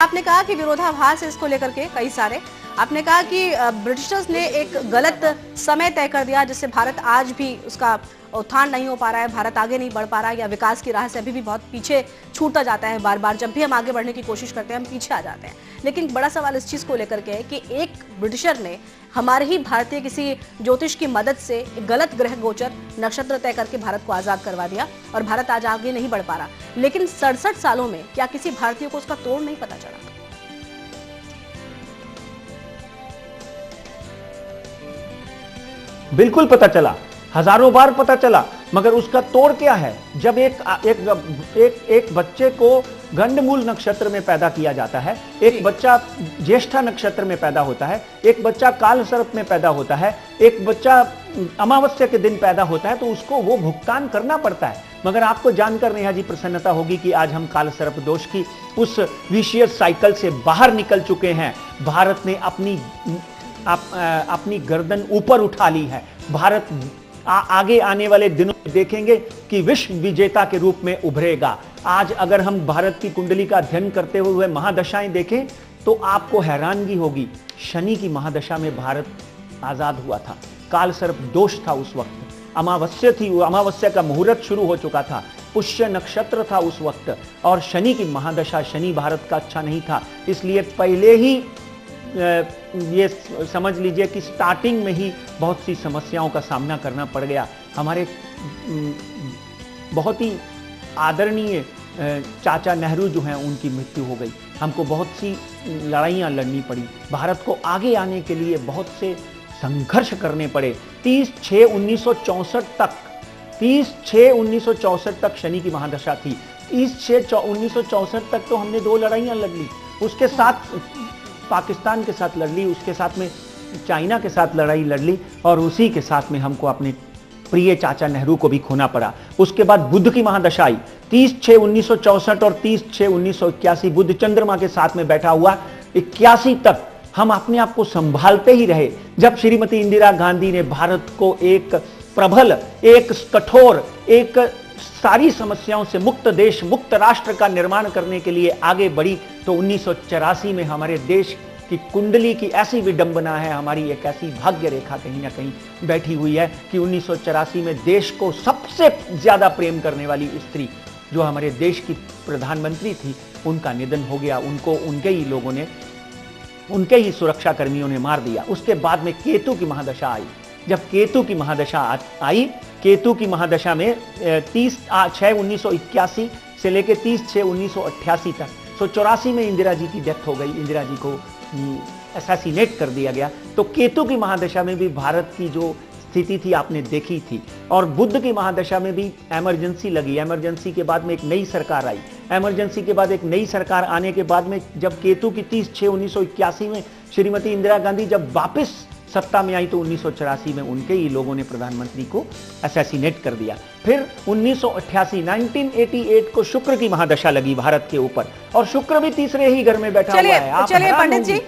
आपने कहा कि विरोधाभास है इसको लेकर के कई सारे। आपने कहा कि ब्रिटिशर्स ने एक गलत समय तय कर दिया जिससे भारत आज भी उसका उत्थान नहीं हो पा रहा है, भारत आगे नहीं बढ़ पा रहा है, या विकास की राह से अभी भी बहुत पीछे छूटता जाता है। बार बार जब भी हम आगे बढ़ने की कोशिश करते हैं हम पीछे आ जाते हैं। लेकिन बड़ा सवाल इस चीज को लेकर के है कि एक ब्रिटिशर ने हमारे ही भारतीय किसी ज्योतिष की मदद से गलत ग्रह गोचर नक्षत्र तय करके भारत को आजाद करवा दिया और भारत आज आगे नहीं बढ़ पा रहा। लेकिन 67 सालों में क्या किसी भारतीय को उसका तोड़ नहीं पता चला? बिल्कुल पता चला, हजारों बार पता चला, मगर उसका तोड़ क्या है? जब एक बच्चे को गंडमूल नक्षत्र में पैदा किया जाता है, एक बच्चा ज्येष्ठा नक्षत्र में पैदा होता है, एक बच्चा काल सर्प में पैदा होता है, एक बच्चा अमावस्या के दिन पैदा होता है, तो उसको वो भुगतान करना पड़ता है। मगर आपको जानकर नेहा जी प्रसन्नता होगी कि आज हम काल सर्प दोष की उस विशियस साइकिल से बाहर निकल चुके हैं। भारत ने अपनी गर्दन ऊपर उठा ली है। भारत आगे आने वाले दिनों में देखेंगे कि विश्व विजेता के रूप में उभरेगा। आज अगर हम भारत की कुंडली का अध्ययन करते हुए महादशाएं देखें तो आपको हैरानगी होगी। शनि की महादशा में भारत आजाद हुआ था, काल सर्प दोष था उस वक्त, अमावस्या थी, अमावस्या का मुहूर्त शुरू हो चुका था, पुष्य नक्षत्र था उस वक्त, और शनि की महादशा, शनि भारत का अच्छा नहीं था। इसलिए पहले ही ये समझ लीजिए कि स्टार्टिंग में ही बहुत सी समस्याओं का सामना करना पड़ गया। हमारे बहुत ही आदरणीय चाचा नेहरू जो हैं उनकी मृत्यु हो गई। हमको बहुत सी लड़ाइयाँ लड़नी पड़ी, भारत को आगे आने के लिए बहुत से संघर्ष करने पड़े। 30/6/1964 तक शनि की महादशा थी। 30/6/1964 तक तो हमने 2 लड़ाइयाँ लड़ ली, उसके साथ पाकिस्तान के साथ लड़ ली, उसके साथ में चाइना के साथ लड़ाई लड़ ली, और उसी के साथ में हमको अपने प्रिय चाचा नेहरू को भी खोना पड़ा। उसके बाद बुध की महादशा आई 30/6/1964 और 30/6/1981। बुध चंद्रमा के साथ में बैठा हुआ 81 तक हम अपने आप को संभालते ही रहे। जब श्रीमती इंदिरा गांधी ने भारत को एक प्रबल, एक कठोर, एक सारी समस्याओं से मुक्त देश, मुक्त राष्ट्र का निर्माण करने के लिए आगे बढ़ी, तो 1984 में हमारे देश की कुंडली की ऐसी विडंबना है, हमारी एक ऐसी भाग्य रेखा कहीं ना कहीं बैठी हुई है कि 1984 में देश को सबसे ज्यादा प्रेम करने वाली स्त्री जो हमारे देश की प्रधानमंत्री थी, उनका निधन हो गया। उनको उनके ही लोगों ने, उनके ही सुरक्षा कर्मियों ने मार दिया। उसके बाद में केतु की महादशा आई। जब केतु की महादशा आई, केतु की महादशा में 30/6/1981 से लेकर 30/6/1988 तक, तो 84 में इंदिरा जी की डेथ हो गई, इंदिरा जी को असैसिनेट कर दिया गया। तो केतु की महादशा में भी भारत की जो स्थिति थी आपने देखी थी। और बुध की महादशा में भी इमरजेंसी लगी, इमरजेंसी के बाद में एक नई सरकार आई, इमरजेंसी के बाद एक नई सरकार आने के बाद में जब केतु की 30/6/1981 में श्रीमती इंदिरा गांधी जब वापस सत्ता में आई, तो 1984 में उनके ही लोगों ने प्रधानमंत्री को असैसिनेट कर दिया। फिर 1988 को शुक्र की महादशा लगी भारत के ऊपर, और शुक्र भी तीसरे ही घर में बैठा हुआ है। चलिए पंडित जी,